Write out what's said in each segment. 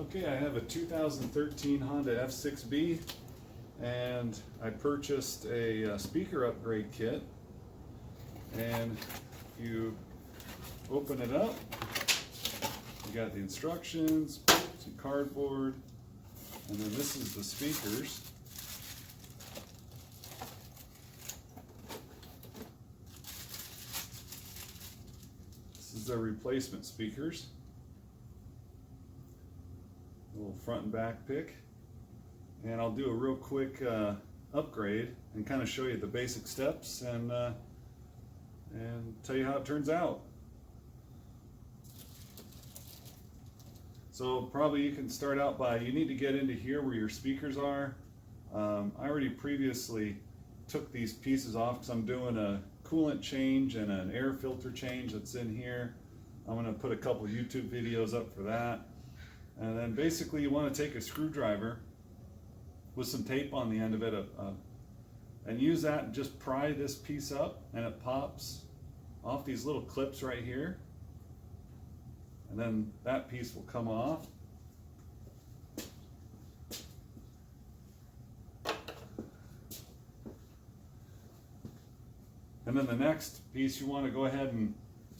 Okay, I have a 2013 Honda F6B, and I purchased a speaker upgrade kit. And if you open it up, you got the instructions, some cardboard, and then this is the speakers. This is their replacement speakers. A little front and back pick. And I'll do a real quick upgrade and kind of show you the basic steps and tell you how it turns out. So probably you can start out by, you need to get into here where your speakers are. I already previously took these pieces off because I'm doing a coolant change and an air filter change that's in here. I'm going to put a couple YouTube videos up for that. And then basically you want to take a screwdriver with some tape on the end of it and use that and just pry this piece up, and it pops off these little clips right here. And then that piece will come off. And then the next piece you want to go ahead and,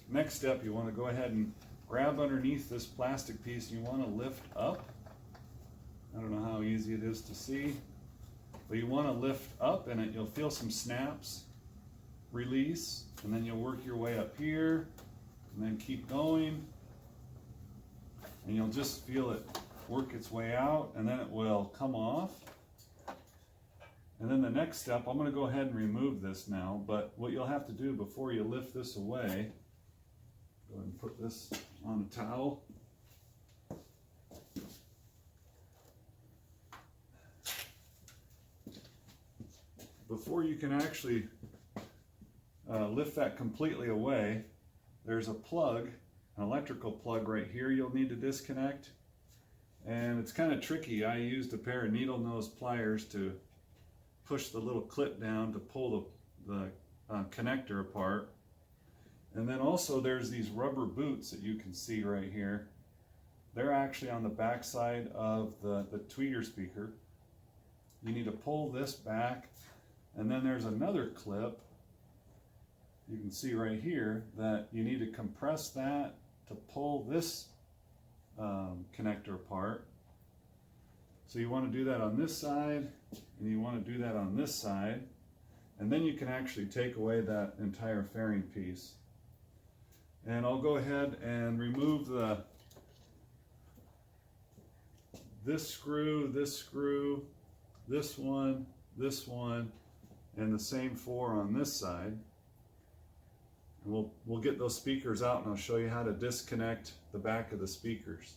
next step you want to go ahead and grab underneath this plastic piece and you want to lift up. I don't know how easy it is to see, but you want to lift up in it. You'll feel some snaps, release, and then you'll work your way up here and then keep going. And you'll just feel it work its way out, and then it will come off. And then the next step, I'm going to go ahead and remove this now, but what you'll have to do before you lift this away, go ahead and put this on a towel. Before you can actually lift that completely away, there's a plug, an electrical plug right here you'll need to disconnect. And it's kind of tricky. I used a pair of needle nose pliers to push the little clip down to pull the connector apart. And then also there's these rubber boots that you can see right here. They're actually on the back side of the tweeter speaker. You need to pull this back, and then there's another clip you can see right here that you need to compress that to pull this connector apart. So you want to do that on this side, and you want to do that on this side, and then you can actually take away that entire fairing piece. And I'll go ahead and remove this screw, this one, and the same four on this side. And we'll get those speakers out, and I'll show you how to disconnect the back of the speakers.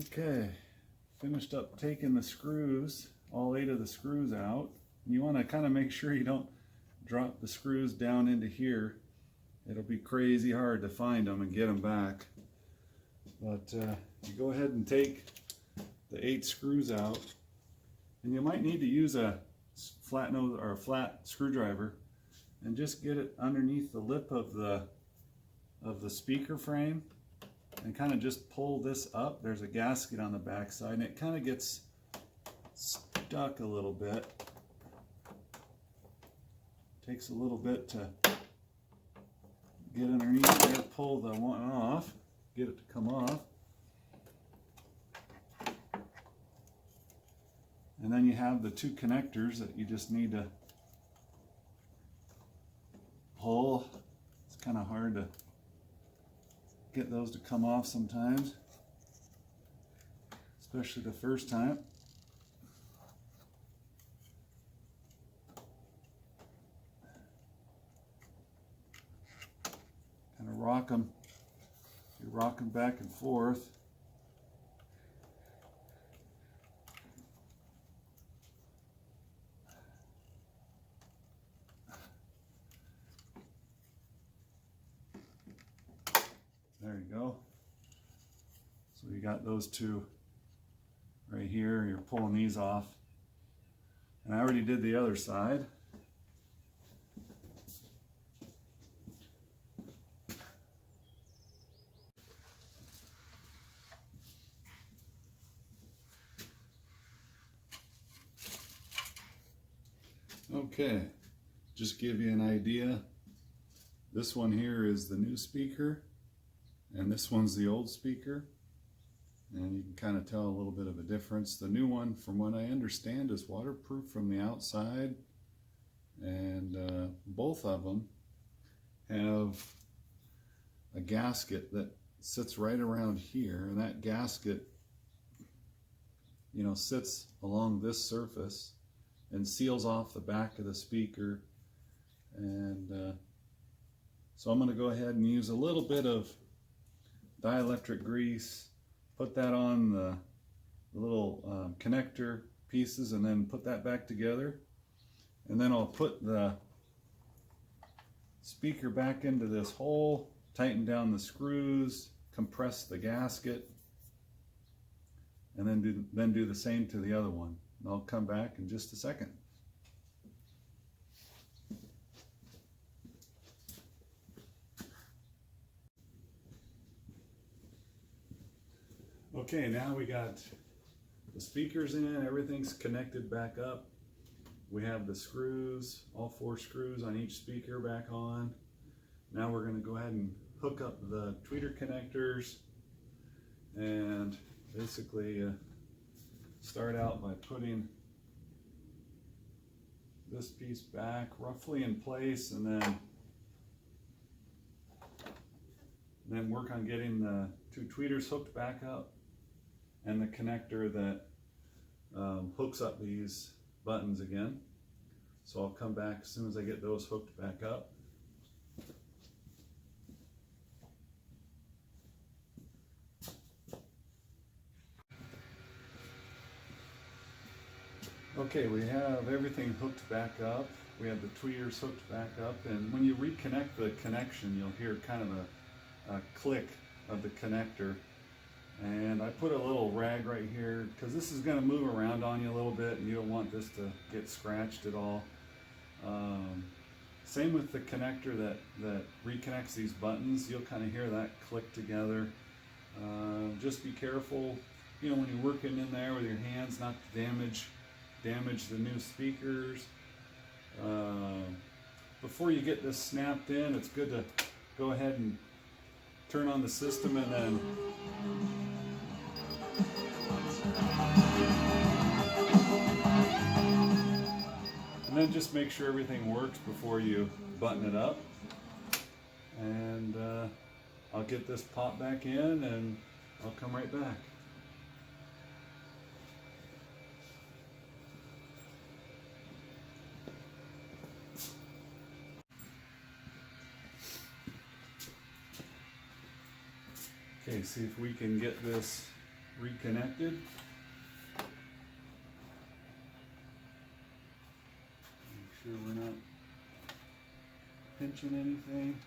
Okay, finished up taking the screws, all 8 of the screws out. You want to kind of make sure you don't drop the screws down into here. It'll be crazy hard to find them and get them back. But you go ahead and take the 8 screws out, and you might need to use a flat nose or a flat screwdriver and just get it underneath the lip of the speaker frame and kind of just pull this up. There's a gasket on the back side, and it kind of gets stuck a little bit. Takes a little bit to get underneath there, pull the one off, get it to come off. And then you have the 2 connectors that you just need to pull. It's kind of hard to get those to come off sometimes, especially the first time. Kind of rock them. You're rocking back and forth. There you go. So you got those 2 right here. You're pulling these off. And I already did the other side. Okay, just give you an idea. This one here is the new speaker, and this one's the old speaker. And you can kind of tell a little bit of a difference. The new one, from what I understand, is waterproof from the outside. And both of them have a gasket that sits right around here. And that gasket, you know, sits along this surface and seals off the back of the speaker. And so I'm going to go ahead and use a little bit of dielectric grease, put that on the little connector pieces, and then put that back together. And then I'll put the speaker back into this hole, tighten down the screws, compress the gasket, and then do the same to the other one. And I'll come back in just a second. Okay, now we got the speakers in, everything's connected back up. We have the screws, all 4 screws on each speaker back on. Now we're going to go ahead and hook up the tweeter connectors and basically start out by putting this piece back roughly in place, and then work on getting the 2 tweeters hooked back up and the connector that hooks up these buttons again. So I'll come back as soon as I get those hooked back up. Okay, we have everything hooked back up. We have the tweeters hooked back up, and when you reconnect the connection, you'll hear kind of a click of the connector. And I put a little rag right here because this is going to move around on you a little bit, and you don't want this to get scratched at all. Same with the connector that reconnects these buttons. You'll kind of hear that click together. Just be careful, you know, when you're working in there with your hands, not to damage the new speakers. Before you get this snapped in, it's good to go ahead and turn on the system and then just make sure everything works before you button it up. And I'll get this popped back in and I'll come right back. Okay, see if we can get this reconnected. Make sure we're not pinching anything.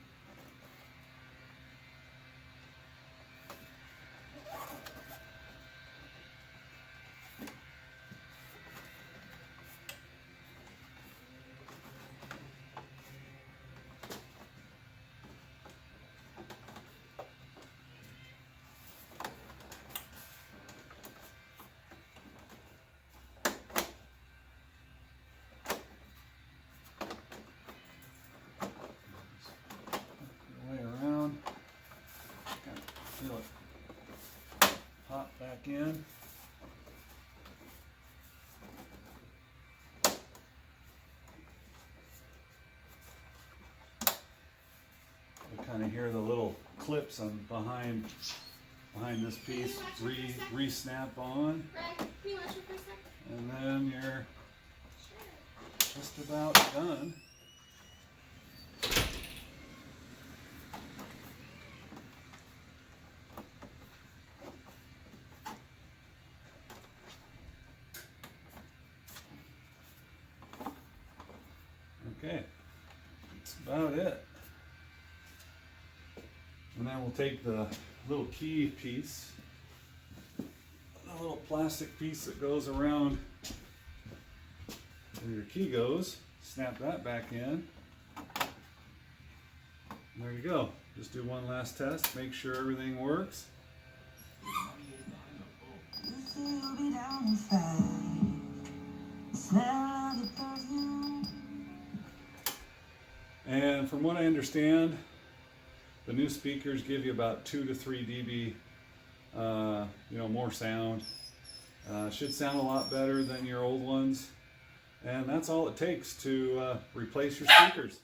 Feel it pop back in. You kind of hear the little clips on behind this piece re-snap on, and then you're just about done. Okay, that's about it. And then we'll take the little key piece, the little plastic piece that goes around where your key goes. Snap that back in. There you go. Just do one last test, make sure everything works. And from what I understand, the new speakers give you about 2 to 3 dB, more sound. Should sound a lot better than your old ones. And that's all it takes to replace your speakers.